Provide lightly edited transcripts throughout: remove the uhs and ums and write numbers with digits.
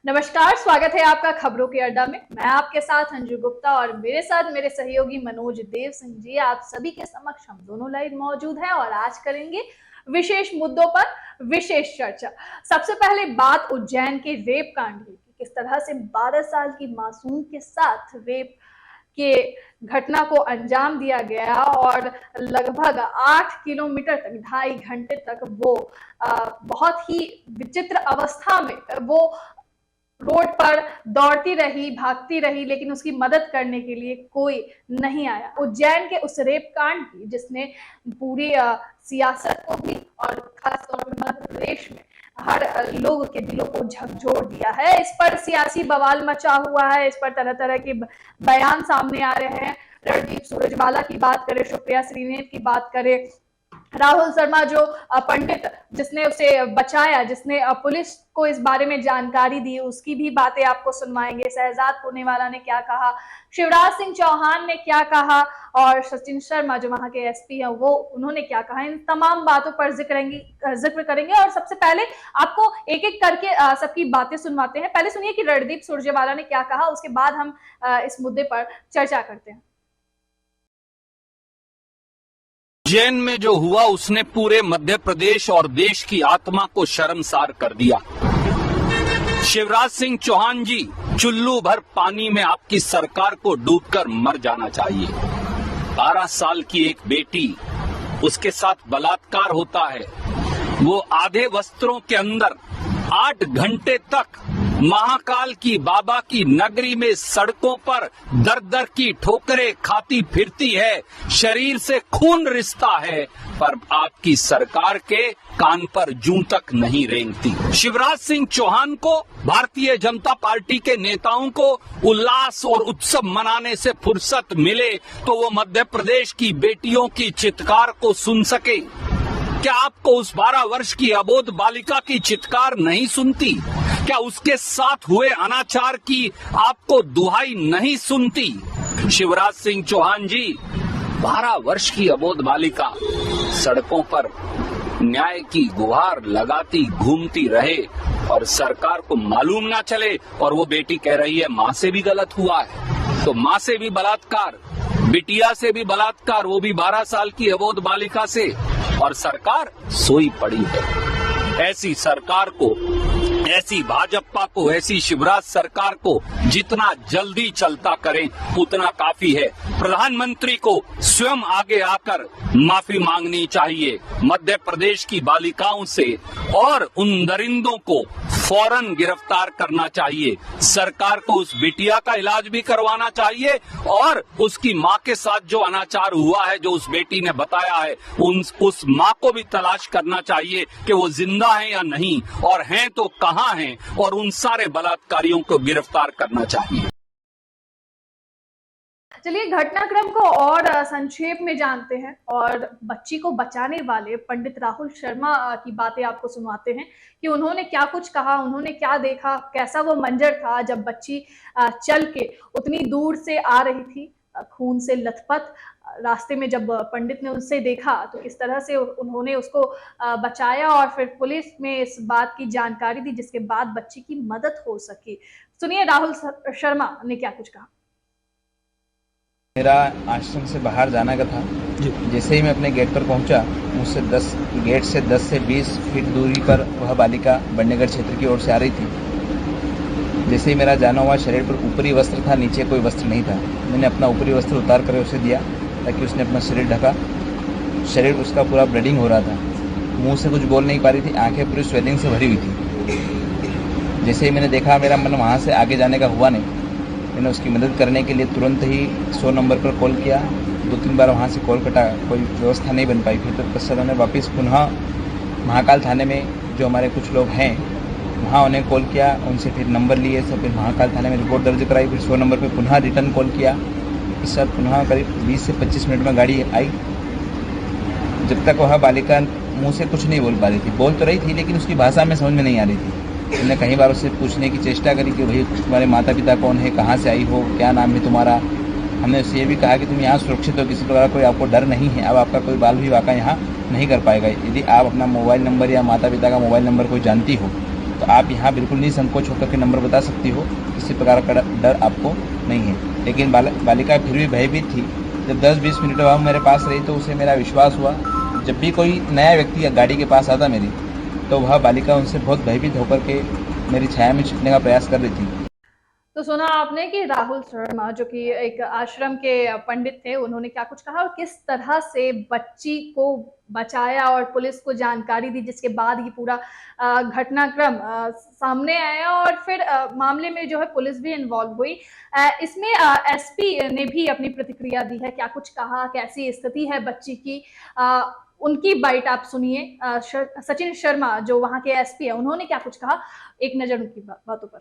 नमस्कार, स्वागत है आपका खबरों के अड्डा में। मैं आपके साथ अंजू गुप्ता और मेरे साथ मेरे सहयोगी मनोज देव सिंह जी। आप सभी के समक्ष हम दोनों लाइव मौजूद हैं और आज करेंगे विशेष मुद्दों पर विशेष चर्चा। सबसे पहले बात उज्जैन के रेप कांड की, किस तरह से 12 साल की मासूम के साथ रेप के घटना को अंजाम दिया गया और लगभग 8 किलोमीटर तक 2.5 घंटे तक वो बहुत ही विचित्र अवस्था में वो रोड पर दौड़ती रही, भागती रही, लेकिन उसकी मदद करने के लिए कोई नहीं आया। उज्जैन के उस रेप कांड की जिसने पूरी सियासत को भी और खासतौर पर मध्य प्रदेश में हर लोग के दिलों को झकझोर दिया है। इस पर सियासी बवाल मचा हुआ है, इस पर तरह तरह के बयान सामने आ रहे हैं। रणदीप सुरजेवाला की बात करें, सुप्रिया श्रीनेत की बात करें, राहुल शर्मा जो पंडित जिसने उसे बचाया, जिसने पुलिस को इस बारे में जानकारी दी, उसकी भी बातें आपको सुनवाएंगे। शहजाद पुनेवाला ने क्या कहा, शिवराज सिंह चौहान ने क्या कहा और सचिन शर्मा जो वहां के एसपी हैं वो उन्होंने क्या कहा, इन तमाम बातों पर जिक्र करेंगे। और सबसे पहले आपको एक एक करके सबकी बातें सुनवाते हैं। पहले सुनिए कि रणदीप सुरजेवाला ने क्या कहा, उसके बाद हम इस मुद्दे पर चर्चा करते हैं। उज्जैन में जो हुआ उसने पूरे मध्य प्रदेश और देश की आत्मा को शर्मसार कर दिया। शिवराज सिंह चौहान जी, चुल्लू भर पानी में आपकी सरकार को डूबकर मर जाना चाहिए। 12 साल की एक बेटी, उसके साथ बलात्कार होता है। वो आधे वस्त्रों के अंदर 8 घंटे तक महाकाल की बाबा की नगरी में सड़कों पर दर दर की ठोकरें खाती फिरती है, शरीर से खून रिसता है, पर आपकी सरकार के कान पर जूं तक नहीं रेंगती। शिवराज सिंह चौहान को, भारतीय जनता पार्टी के नेताओं को उल्लास और उत्सव मनाने से फुर्सत मिले तो वो मध्य प्रदेश की बेटियों की चित्कार को सुन सके। क्या आपको उस 12 वर्ष की अबोध बालिका की चित्कार नहीं सुनती? क्या उसके साथ हुए अनाचार की आपको दुहाई नहीं सुनती? शिवराज सिंह चौहान जी, 12 वर्ष की अबोध बालिका सड़कों पर न्याय की गुहार लगाती घूमती रहे और सरकार को मालूम ना चले, और वो बेटी कह रही है माँ से भी गलत हुआ है। तो माँ से भी बलात्कार, बिटिया से भी बलात्कार, वो भी 12 साल की अबोध बालिका से, और सरकार सोई पड़ी है। ऐसी सरकार को, ऐसी भाजपा को, ऐसी शिवराज सरकार को जितना जल्दी चलता करें उतना काफी है। प्रधानमंत्री को स्वयं आगे आकर माफी मांगनी चाहिए मध्य प्रदेश की बालिकाओं से और उन दरिंदों को फौरन गिरफ्तार करना चाहिए। सरकार को उस बिटिया का इलाज भी करवाना चाहिए और उसकी माँ के साथ जो अनाचार हुआ है, जो उस बेटी ने बताया है, उस माँ को भी तलाश करना चाहिए कि वो जिंदा है या नहीं, और हैं तो कहाँ हैं, और उन सारे बलात्कारियों को गिरफ्तार करना चाहिए। चलिए घटनाक्रम को और संक्षेप में जानते हैं और बच्ची को बचाने वाले पंडित राहुल शर्मा की बातें आपको सुनवाते हैं कि उन्होंने क्या कुछ कहा, उन्होंने क्या देखा, कैसा वो मंजर था जब बच्ची चल के उतनी दूर से आ रही थी, खून से लथपथ। रास्ते में जब पंडित ने उससे देखा तो किस तरह से उन्होंने उसको बचाया और फिर पुलिस में इस बात की जानकारी दी जिसके बाद बच्ची की मदद हो सकी। सुनिए राहुल शर्मा ने क्या कुछ कहा। मेरा आश्रम से बाहर जाना का था। जैसे ही मैं अपने गेट पर पहुंचा, मुझसे गेट से 10 से 20 फीट दूरी पर वह बालिका बंडेगढ़ क्षेत्र की ओर से आ रही थी। जैसे ही मेरा जाना हुआ, शरीर पर ऊपरी वस्त्र था, नीचे कोई वस्त्र नहीं था। मैंने अपना ऊपरी वस्त्र उतार कर उसे दिया ताकि उसने अपना शरीर ढका। शरीर उसका पूरा ब्लीडिंग हो रहा था, मुंह से कुछ बोल नहीं पा रही थी, आंखें पूरी स्वेलिंग से भरी हुई थी। जैसे ही मैंने देखा, मेरा मन वहाँ से आगे जाने का हुआ नहीं। मैंने उसकी मदद करने के लिए तुरंत ही 100 नंबर पर कॉल किया। 2-3 बार वहाँ से कॉल कटा, कोई व्यवस्था नहीं बन पाई। फिर तत्पश्चात मैंने वापस पुनः महाकाल थाने में जो हमारे कुछ लोग हैं वहाँ उन्हें कॉल किया, उनसे फिर नंबर लिए, सब फिर महाकाल थाने में रिपोर्ट दर्ज कराई। फिर 100 नंबर पर पुनः रिटर्न कॉल किया। इस साथ पुनः करीब 20 से 25 मिनट में गाड़ी आई। जब तक वह बालिका मुँह से कुछ नहीं बोल पा रही थी, बोल तो रही थी लेकिन उसकी भाषा में समझ में नहीं आ रही थी। मैंने कई बार उससे पूछने की चेष्टा करी कि भाई तुम्हारे माता पिता कौन है, कहाँ से आई हो, क्या नाम है तुम्हारा। हमने उससे ये भी कहा कि तुम यहाँ सुरक्षित हो, किसी प्रकार कोई आपको डर नहीं है, अब आपका कोई बाल भी वाक़ा यहाँ नहीं कर पाएगा। यदि आप अपना मोबाइल नंबर या माता पिता का मोबाइल नंबर कोई जानती हो तो आप यहाँ बिल्कुल निसंकोच होकर के नंबर बता सकती हो, किसी प्रकार का डर आपको नहीं है। लेकिन बालिका फिर भी भयभीत थी। जब 10-20 मिनट बाद मेरे पास रही तो उसे मेरा विश्वास हुआ। जब भी कोई नया व्यक्ति गाड़ी के पास आता मेरी, तो वह बालिका उनसे बहुत भयभीत होकर के मेरी छाया में छिपने का प्रयास कर रही थी। तो सुना आपने कि राहुल शर्मा जो कि एक आश्रम के पंडित थे, उन्होंने क्या कुछ कहा और किस तरह से बच्ची को बचाया और पुलिस को जानकारी दी, जिसके बाद ये पूरा घटनाक्रम सामने आया और फिर मामले में जो है पुलिस भी इन्वॉल्व हुई। इसमें एसपी ने भी अपनी प्रतिक्रिया दी है, क्या कुछ कहा, कैसी स्थिति है बच्ची की, उनकी बाइट आप सुनिए। सचिन शर्मा जो वहां के एसपी है, उन्होंने क्या कुछ कहा, एक नजर उनकी बातों पर।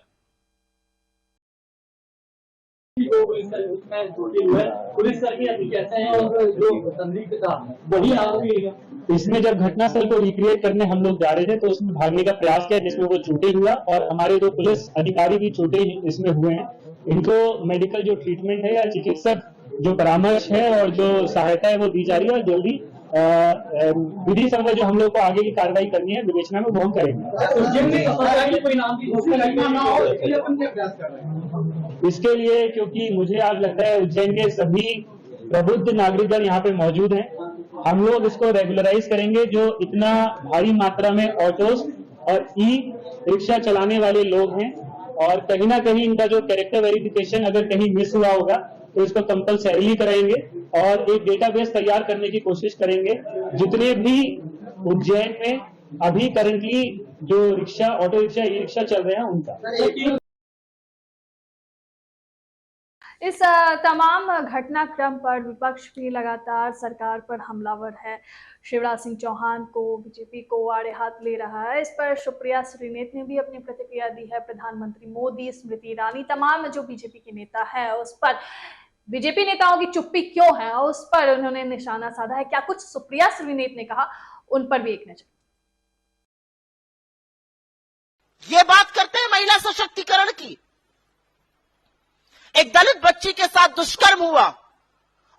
पुलिसकर्मी अभी कहते हैं और जो संदिग्ध था वही आरोपी है। इसमें जब घटनास्थल को रिक्रिएट करने हम लोग जा रहे थे तो उसमें भागने का प्रयास किया, जिसमें वो चोटिल हुआ और हमारे दो पुलिस अधिकारी भी चोटिल इसमें हुए हैं। इनको मेडिकल जो ट्रीटमेंट है या चिकित्सक जो परामर्श है और जो सहायता है वो दी जा रही है और जल्दी विधि संगत जो हम लोग को आगे की कार्रवाई करनी है विवेचना में वो हम करेंगे। इसके लिए क्योंकि मुझे आज लगता है उज्जैन के सभी प्रबुद्ध नागरिकगण यहाँ पे मौजूद हैं, हम लोग इसको रेगुलराइज करेंगे। जो इतना भारी मात्रा में ऑटोस और ई रिक्शा चलाने वाले लोग हैं और कहीं ना कहीं इनका जो कैरेक्टर वेरिफिकेशन अगर कहीं मिस हुआ होगा तो इसको कंपल्सरीली कराएंगे और एक डेटाबेस तैयार करने की कोशिश करेंगे। जितने भी उज्जैन में अभी करंटली जो rickshaw, auto rickshaw, e rickshaw चल रहे हैं उनका। इस तमाम घटनाक्रम पर विपक्ष भी लगातार सरकार पर हमलावर है। शिवराज सिंह चौहान को, बीजेपी को आड़े हाथ ले रहा है। इस पर सुप्रिया श्रीनेत ने भी अपनी प्रतिक्रिया दी है। प्रधानमंत्री मोदी, स्मृति ईरानी, तमाम जो बीजेपी के नेता है उस पर बीजेपी नेताओं की चुप्पी क्यों है, उस पर उन्होंने निशाना साधा है। क्या कुछ सुप्रिया श्रीनेत ने कहा, उन पर भी एक नजर। ये बात करते हैं महिला सशक्तिकरण की। एक दलित बच्ची के साथ दुष्कर्म हुआ,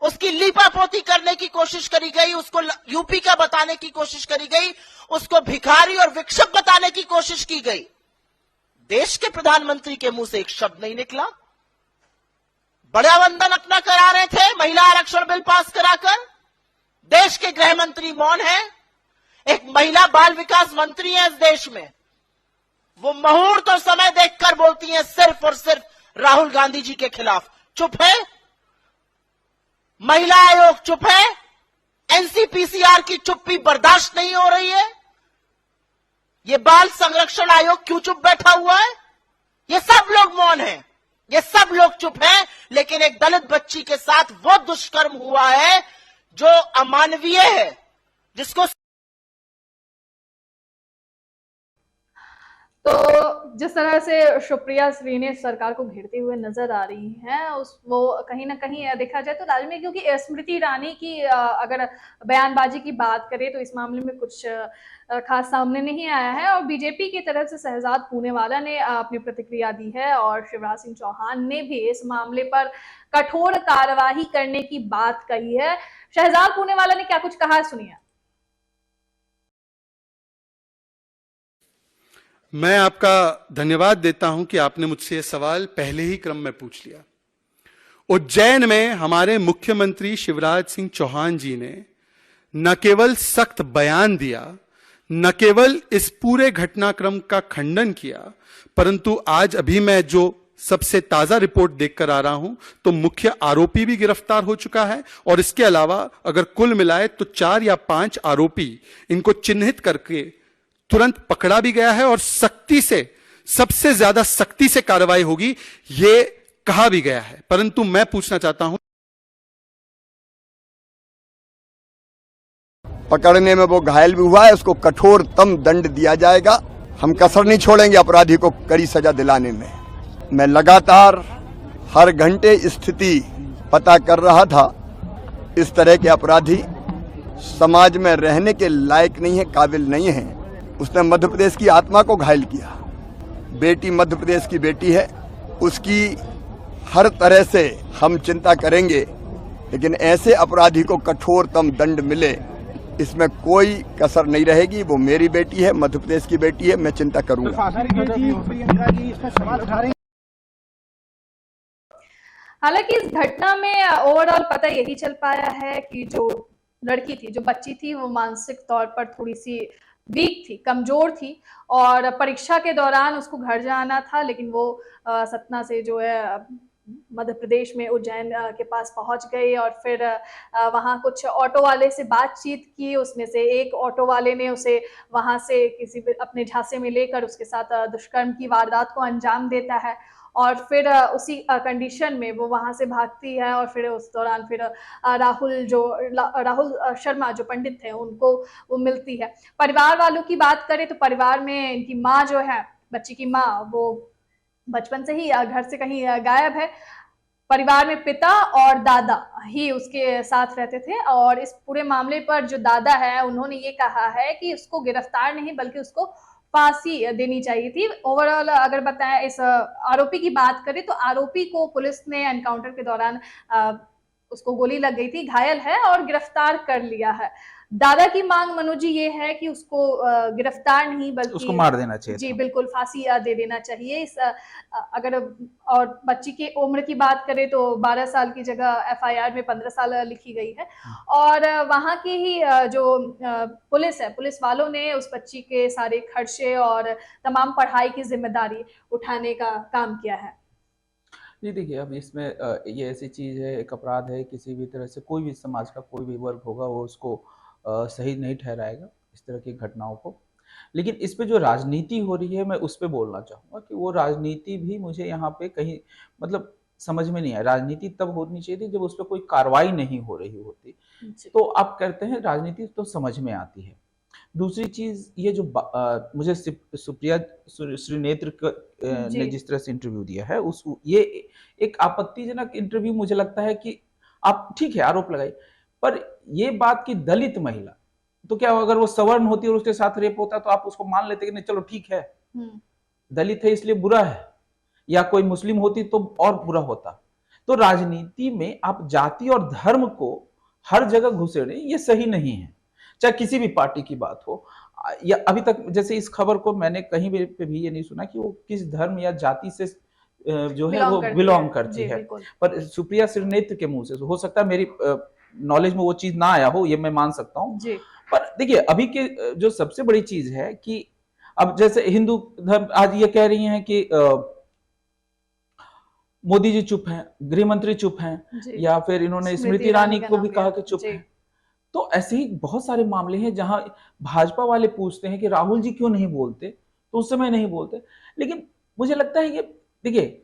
उसकी लीपापोती करने की कोशिश करी गई, उसको यूपी का बताने की कोशिश करी गई, उसको भिखारी और विक्षिप्त बताने की कोशिश की गई। देश के प्रधानमंत्री के मुंह से एक शब्द नहीं निकला। बड़ा वंदन अपना करा रहे थे महिला आरक्षण बिल पास कराकर। देश के गृह मंत्री मौन है। एक महिला बाल विकास मंत्री है इस देश में, वो मुहूर्त और समय देखकर बोलती हैं सिर्फ और सिर्फ राहुल गांधी जी के खिलाफ। चुप है। महिला आयोग चुप है। एनसीपीसीआर की चुप्पी बर्दाश्त नहीं हो रही है। ये बाल संरक्षण आयोग क्यों चुप बैठा हुआ है? ये सब लोग मौन हैं, ये सब लोग चुप हैं। लेकिन एक दलित बच्ची के साथ वो दुष्कर्म हुआ है जो अमानवीय है, जिसको तो जिस तरह से सुप्रिया श्रीनेत सरकार को घेरते हुए नजर आ रही हैं, वो कहीं ना कहीं देखा जाए तो राज्य में, क्योंकि स्मृति ईरानी की अगर बयानबाजी की बात करें तो इस मामले में कुछ खास सामने नहीं आया है और बीजेपी की तरफ से शहजाद पूनेवाला ने अपनी प्रतिक्रिया दी है और शिवराज सिंह चौहान ने भी इस मामले पर कठोर कार्यवाही करने की बात कही है। शहजाद पूनेवाला ने क्या कुछ कहा है, सुनिए। मैं आपका धन्यवाद देता हूं कि आपने मुझसे यह सवाल पहले ही क्रम में पूछ लिया। उज्जैन में हमारे मुख्यमंत्री शिवराज सिंह चौहान जी ने न केवल सख्त बयान दिया, न केवल इस पूरे घटनाक्रम का खंडन किया, परंतु आज अभी मैं जो सबसे ताजा रिपोर्ट देखकर आ रहा हूं तो मुख्य आरोपी भी गिरफ्तार हो चुका है और इसके अलावा अगर कुल मिलाए तो 4 या 5 आरोपी इनको चिन्हित करके तुरंत पकड़ा भी गया है और सख्ती से, सबसे ज्यादा सख्ती से कार्रवाई होगी ये कहा भी गया है। परंतु मैं पूछना चाहता हूं, पकड़ने में वो घायल भी हुआ है, उसको कठोरतम दंड दिया जाएगा। हम कसर नहीं छोड़ेंगे अपराधी को कड़ी सजा दिलाने में। मैं लगातार हर घंटे स्थिति पता कर रहा था। इस तरह के अपराधी समाज में रहने के लायक नहीं है, काबिल नहीं है। उसने मध्य प्रदेश की आत्मा को घायल किया। बेटी मध्य प्रदेश की बेटी है, उसकी हर तरह से हम चिंता करेंगे, लेकिन ऐसे अपराधी को कठोरतम दंड मिले, इसमें कोई कसर नहीं रहेगी। वो मेरी बेटी है, मध्य प्रदेश की बेटी है, मैं चिंता करूंगा। हालांकि इस घटना में ओवरऑल पता यही चल पाया है कि जो लड़की थी, जो बच्ची थी, वो मानसिक तौर पर थोड़ी सी वीक थी, कमजोर थी और परीक्षा के दौरान उसको घर जाना था, लेकिन वो सतना से जो है मध्य प्रदेश में उज्जैन के पास पहुंच गई और फिर वहां कुछ ऑटो वाले से बातचीत की। उसमें से एक ऑटो वाले ने उसे वहां से किसी अपने झांसे में लेकर उसके साथ दुष्कर्म की वारदात को अंजाम देता है और फिर उसी कंडीशन में वो वहां से भागती है और फिर उस दौरान फिर राहुल शर्मा जो पंडित थे उनको वो मिलती है। परिवार वालों की बात करें तो परिवार में इनकी माँ जो है, बच्ची की माँ, वो बचपन से ही घर से कहीं गायब है। परिवार में पिता और दादा ही उसके साथ रहते थे और इस पूरे मामले पर जो दादा है उन्होंने ये कहा है कि उसको गिरफ्तार नहीं बल्कि उसको फांसी देनी चाहिए थी। ओवरऑल अगर बताएं, इस आरोपी की बात करें तो आरोपी को पुलिस ने एनकाउंटर के दौरान उसको गोली लग गई थी, घायल है और गिरफ्तार कर लिया है। दादा की मांग मनोज जी ये है कि उसको गिरफ्तार नहीं बल्कि उसको मार देना चाहिए जी था। बिल्कुल फांसी दे देना चाहिए। इस अगर और बच्ची की उम्र की बात करें तो 12 साल की जगह एफआईआर में 15 साल लिखी गई है और वहां की ही जो पुलिस है, पुलिस वालों ने उस बच्ची के सारे खर्चे और तमाम पढ़ाई की जिम्मेदारी उठाने का काम किया है। जी देखिए, अब इसमें ये ऐसी चीज़ है, एक अपराध है, किसी भी तरह से कोई भी समाज का कोई भी वर्ग होगा वो उसको सही नहीं ठहराएगा इस तरह की घटनाओं को। लेकिन इस पे जो राजनीति हो रही है मैं उस पे बोलना चाहूँगा कि वो राजनीति भी मुझे यहाँ पे कहीं मतलब समझ में नहीं आया। राजनीति तब होनी चाहिए थी जब उस पर कोई कार्रवाई नहीं हो रही होती, तो आप कहते हैं राजनीति तो समझ में आती है। दूसरी चीज ये जो मुझे सुप्रिया श्रीनेत्र ने जिस तरह से इंटरव्यू दिया है उस ये एक आपत्तिजनक इंटरव्यू मुझे लगता है कि आप ठीक है आरोप लगाई, पर ये बात की दलित महिला तो क्या अगर वो सवर्ण होती और उसके साथ रेप होता तो आप उसको मान लेते कि नहीं चलो ठीक है दलित है इसलिए बुरा है, या कोई मुस्लिम होती तो और बुरा होता। तो राजनीति में आप जाति और धर्म को हर जगह घुसेड़े ये सही नहीं है, चाहे किसी भी पार्टी की बात हो। या अभी तक जैसे इस खबर को मैंने कहीं पे भी ये नहीं सुना कि वो किस धर्म या जाति से जो है वो बिलोंग करती है, पर सुप्रिया श्रीनेत्र के मुंह से हो सकता है मेरी नॉलेज में वो चीज ना आया हो, ये मैं मान सकता हूँ। पर देखिए अभी के जो सबसे बड़ी चीज है कि अब जैसे हिंदू धर्म आज ये कह रही हैं कि मोदी जी चुप हैं, गृह मंत्री चुप हैं, या फिर इन्होंने स्मृति ईरानी को भी कहा कि चुप है। तो ऐसे ही बहुत सारे मामले हैं जहां भाजपा वाले पूछते हैं कि राहुल जी क्यों नहीं बोलते, तो उस समय नहीं बोलते। लेकिन मुझे लगता है कि देखिए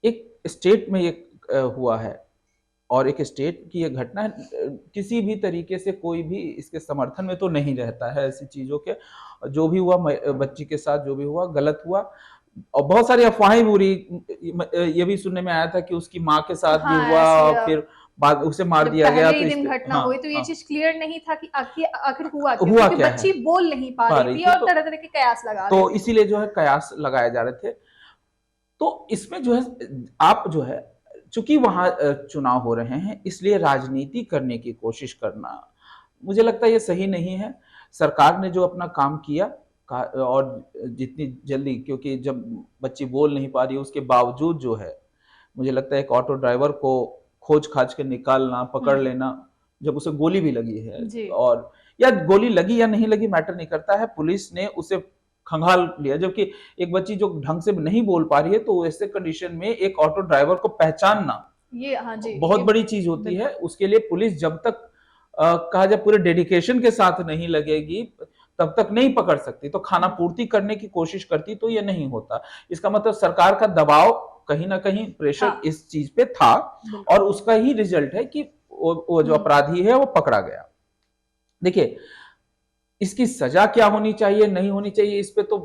एक स्टेट में ये हुआ है और एक स्टेट की ये घटना है, किसी भी तरीके से कोई भी इसके समर्थन में तो नहीं रहता है ऐसी चीजों के। जो भी हुआ बच्ची के साथ जो भी हुआ गलत हुआ और बहुत सारी अफवाहें बुरी ये भी सुनने में आया था कि उसकी माँ के साथ भी हुआ और फिर बाद उसे मार दिया गया। तो दिन घटना हुई तो ये चीज क्लियर नहीं था कि आखिर हुआ क्या, बच्ची बोल नहीं पा रही थी और तरह तरह के कयास लगा रहे थे, तो इसीलिए जो है कयास लगाए जा रहे थे। तो इसमें जो है आप जो है चूंकि वहां चुनाव हो रहे हैं इसलिए राजनीति करने की कोशिश करना मुझे लगता है ये सही नहीं है। सरकार ने जो अपना काम किया और जितनी जल्दी, क्योंकि जब बच्ची बोल नहीं पा रही है उसके बावजूद जो है मुझे लगता है एक ऑटो ड्राइवर को खोज खाज के निकालना, पकड़ लेना, जब उसे गोली भी लगी है और या गोली लगी या नहीं लगी मैटर नहीं करता है, पुलिस ने उसे खंगाल लिया। जबकि एक बच्ची जो ढंग से नहीं बोल पा रही है तो ऐसे कंडीशन में एक ऑटो ड्राइवर को पहचानना ये बहुत बड़ी चीज होती है। उसके लिए पुलिस जब तक कहा जाए पूरे डेडिकेशन के साथ नहीं लगेगी तब तक नहीं पकड़ सकती। तो खाना पूर्ति करने की कोशिश करती तो ये नहीं होता। इसका मतलब सरकार का दबाव कहीं ना कहीं प्रेशर इस चीज पे था और उसका ही रिजल्ट है कि वो जो अपराधी है वो पकड़ा गया। देखिए इसकी सजा क्या होनी चाहिए नहीं होनी चाहिए इस पे तो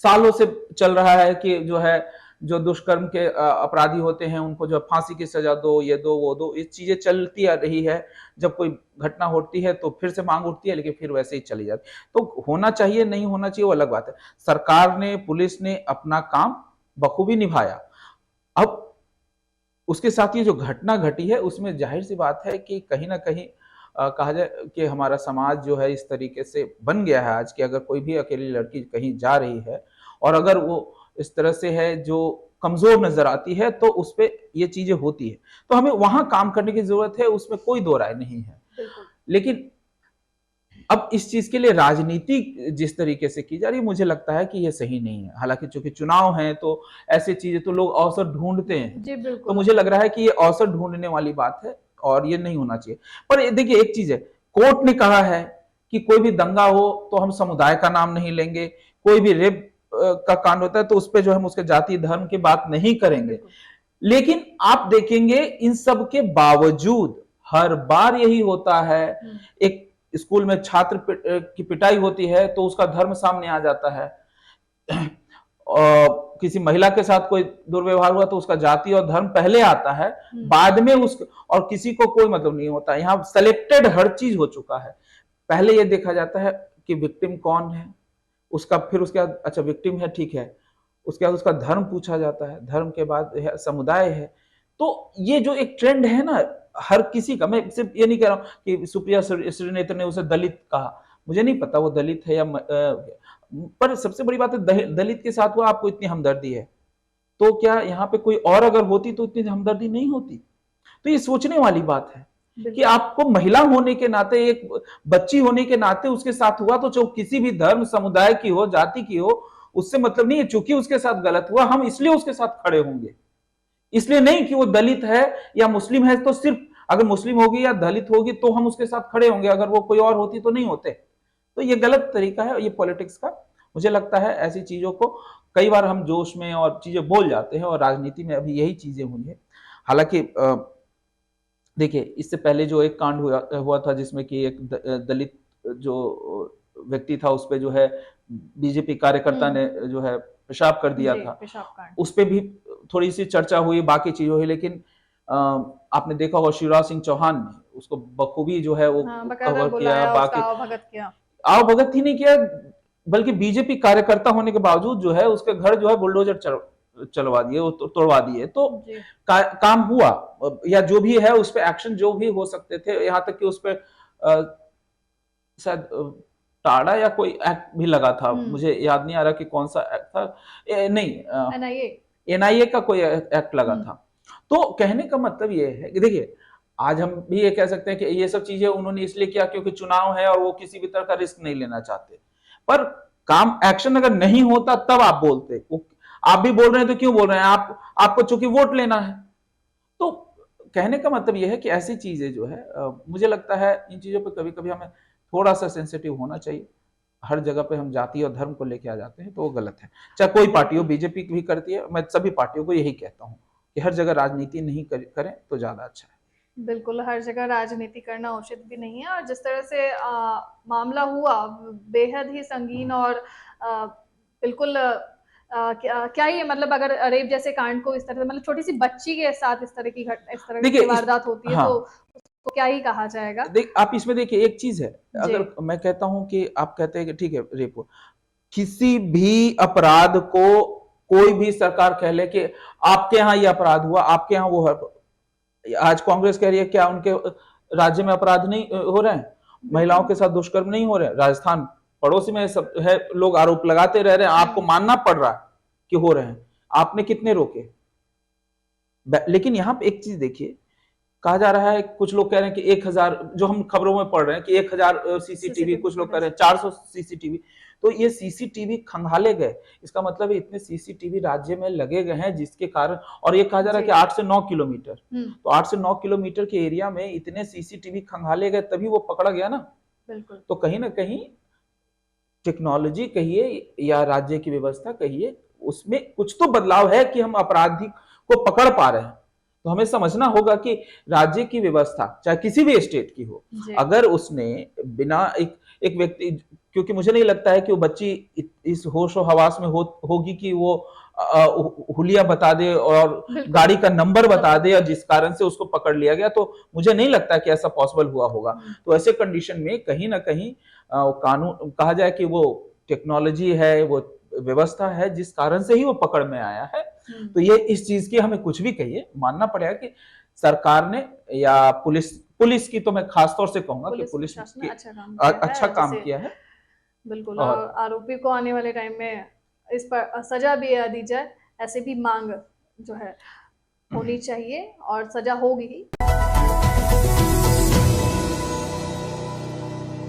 सालों से चल रहा है कि जो है जो दुष्कर्म के अपराधी होते हैं उनको जो फांसी की सजा दो, ये दो वो दो, इस चीजें चलती आ रही है। जब कोई घटना होती है तो फिर से मांग उठती है लेकिन फिर वैसे ही चली जाती। तो होना चाहिए नहीं होना चाहिए वो अलग बात है। सरकार ने पुलिस ने अपना काम बखूबी निभाया। अब उसके साथ ये जो घटना घटी है उसमें जाहिर सी बात है कि कहीं ना कहीं कहा जाए कि हमारा समाज जो है इस तरीके से बन गया है आज कि अगर कोई भी अकेली लड़की कहीं जा रही है और अगर वो इस तरह से है जो कमजोर नजर आती है तो उस पे ये चीजें होती है, तो हमें वहां काम करने की जरूरत है, उसमें कोई दो राय नहीं है। लेकिन अब इस चीज के लिए राजनीति जिस तरीके से की जा रही है मुझे लगता है कि ये सही नहीं है। हालांकि चूंकि चुनाव है तो ऐसी चीजें तो लोग अवसर ढूंढते हैं, जी बिल्कुल। तो मुझे लग रहा है कि ये अवसर ढूंढने वाली बात है और ये नहीं होना चाहिए। पर देखिए एक चीज है, कोर्ट ने कहा है कि कोई भी दंगा हो तो हम समुदाय का नाम नहीं लेंगे, कोई भी रेप का कांड होता है तो उस पर जो हम उसके जाति धर्म की बात नहीं करेंगे। लेकिन आप देखेंगे इन सब के बावजूद हर बार यही होता है, एक स्कूल में छात्र की पिटाई होती है तो उसका धर्म सामने आ जाता है, और किसी महिला के साथ कोई दुर्व्यवहार हुआ तो उसका जाति और धर्म पहले आता है, बाद में और किसी को कोई मतलब नहीं होता। यहाँ सेलेक्टेड हर चीज हो चुका है। पहले ये देखा जाता है कि विक्टिम कौन है, उसका फिर उसके बाद अच्छा विक्टिम है ठीक है, उसके बाद उसका धर्म पूछा जाता है, धर्म के बाद समुदाय है। तो ये जो एक ट्रेंड है ना हर किसी का, मैं सिर्फ ये नहीं कह रहा हूं कि सुप्रिया श्रीनेत्र ने उसे दलित कहा, मुझे नहीं पता वो दलित है या पर सबसे बड़ी बात है दलित के साथ हुआ, आपको इतनी हमदर्दी है, तो क्या यहाँ पे कोई और अगर होती तो इतनी हमदर्दी नहीं होती। तो ये सोचने वाली बात है कि आपको महिला होने के नाते, एक बच्ची होने के नाते उसके साथ हुआ तो जो किसी भी धर्म समुदाय की हो, जाति की हो, उससे मतलब नहीं है। चूंकि उसके साथ गलत हुआ हम इसलिए उसके साथ खड़े होंगे, इसलिए नहीं कि वो दलित है या मुस्लिम है, तो सिर्फ अगर मुस्लिम होगी या दलित होगी तो हम उसके साथ खड़े होंगे, अगर वो कोई और होती तो नहीं होते। तो ये गलत तरीका है ये पॉलिटिक्स का। मुझे लगता है ऐसी चीजों को कई बार हम जोश में और चीजें बोल जाते हैं और राजनीति में अभी यही चीजें हुई है। हालांकि देखिए इससे पहले जो एक कांड हुआ था जिसमें कि एक दलित जो व्यक्ति था उस पे जो है बीजेपी कार्यकर्ता ने जो है पेशाब कर दिया था, उस पे भी थोड़ी सी चर्चा हुई, बाकी चीजें हुई। लेकिन आपने देखा होगा शिवराज सिंह चौहान ने उसको बखूबी जो है वो कवर किया, बाकी आओ भगत ही नहीं किया, बल्कि बीजेपी कार्यकर्ता होने के बावजूद जो है उसके घर जो है बुलडोजर चलवा दिए, तोड़वा दिए। तो काम हुआ या जो भी है उस पर एक्शन जो भी हो सकते थे, यहाँ तक कि उस पर शायद टाड़ा या कोई एक्ट भी लगा था, मुझे याद नहीं आ रहा कि कौन सा एक्ट था, नहीं एनआईए का कोई एक्ट लगा था। तो कहने का मतलब ये है कि देखिए आज हम भी ये कह सकते हैं कि ये सब चीजें उन्होंने इसलिए किया क्योंकि चुनाव है और वो किसी भी तरह का रिस्क नहीं लेना चाहते। पर काम एक्शन अगर नहीं होता तब आप बोलते, आप भी बोल रहे हैं तो क्यों बोल रहे हैं, आपको चूंकि वोट लेना है। तो कहने का मतलब यह है कि ऐसी चीजें जो है मुझे लगता है इन चीजों पर कभी कभी हमें थोड़ा सा सेंसिटिव होना चाहिए। हर जगह पे हम जाति और धर्म को लेके आ जाते हैं तो वो गलत है। चाहे कोई पार्टी हो, बीजेपी भी करती है, मैं सभी पार्टियों को यही कहता हूँ कि हर जगह राजनीति नहीं करें तो ज्यादा अच्छा है। बिल्कुल, हर जगह राजनीति करना उचित भी नहीं है। और जिस तरह से मामला हुआ बेहद ही संगीन और बिल्कुल क्या ये मतलब अगर रेप जैसे कांड को इस तरह से मतलब छोटी सी बच्ची के साथ इस तरह की घटना, इस तरह की वारदात होती है, तो उसको क्या ही कहा जाएगा। आप इसमें देखिए एक चीज है, अगर मैं कहता हूं कि आप कहते हैं कि ठीक है रेप हो, किसी भी अपराध को कोई भी सरकार कह ले कि आपके यहाँ ये अपराध हुआ, आपके यहाँ वो है। आज कांग्रेस कह रही है क्या उनके राज्य में अपराध नहीं हो रहे हैं, महिलाओं के साथ दुष्कर्म नहीं हो रहे हैं, राजस्थान पड़ोसी में सब है, लोग आरोप लगाते रह रहे हैं, आपको मानना पड़ रहा है कि हो रहे हैं, आपने कितने रोके। लेकिन यहां पे एक चीज देखिए, कहा जा रहा है, कुछ लोग कह रहे हैं कि 1000, जो हम खबरों में पढ़ रहे हैं कि 1000 सीसीटीवी, कुछ लोग कह रहे हैं 400 सीसीटीवी। तो ये सीसीटीवी खंगाले गए, इसका मतलब है इतने सीसीटीवी राज्य में लगे गए हैं जिसके कारण, और ये कहा जा रहा है कि 8 से 9 किलोमीटर, तो 8 से 9 किलोमीटर के एरिया में इतने सीसीटीवी खंगाले गए तभी वो पकड़ा गया ना। बिल्कुल। तो कहीं ना कहीं टेक्नोलॉजी कहिए या राज्य की व्यवस्था कहिए, उसमें कुछ तो बदलाव है कि हम अपराधी को पकड़ पा रहे हैं। तो हमें समझना होगा कि राज्य की व्यवस्था चाहे किसी भी स्टेट की हो, अगर उसने बिना एक व्यक्ति, क्योंकि मुझे नहीं लगता है कि वो बच्ची इस होशो हवास में होगी कि वो हुलिया बता दे और गाड़ी का नंबर बता दे और जिस कारण से उसको पकड़ लिया गया, तो मुझे नहीं लगता कि ऐसा पॉसिबल हुआ होगा। तो ऐसे कंडीशन में कहीं ना कहीं कानून, कहा जाए कि वो टेक्नोलॉजी है, वो व्यवस्था है जिस कारण से ही वो पकड़ में आया है। तो ये इस चीज की हमें कुछ भी कहिए मानना पड़ेगा कि सरकार ने या पुलिस पुलिस की तो मैं खास तौर से कहूंगा कि पुलिस पुलिस प्रशासन की ने अच्छा काम किया है, अच्छा काम जैसे किया है। बिल्कुल। और- और आरोपी को आने वाले टाइम में इस पर सजा भी दी जाए, ऐसे भी मांग जो है होनी चाहिए और सजा होगी ही।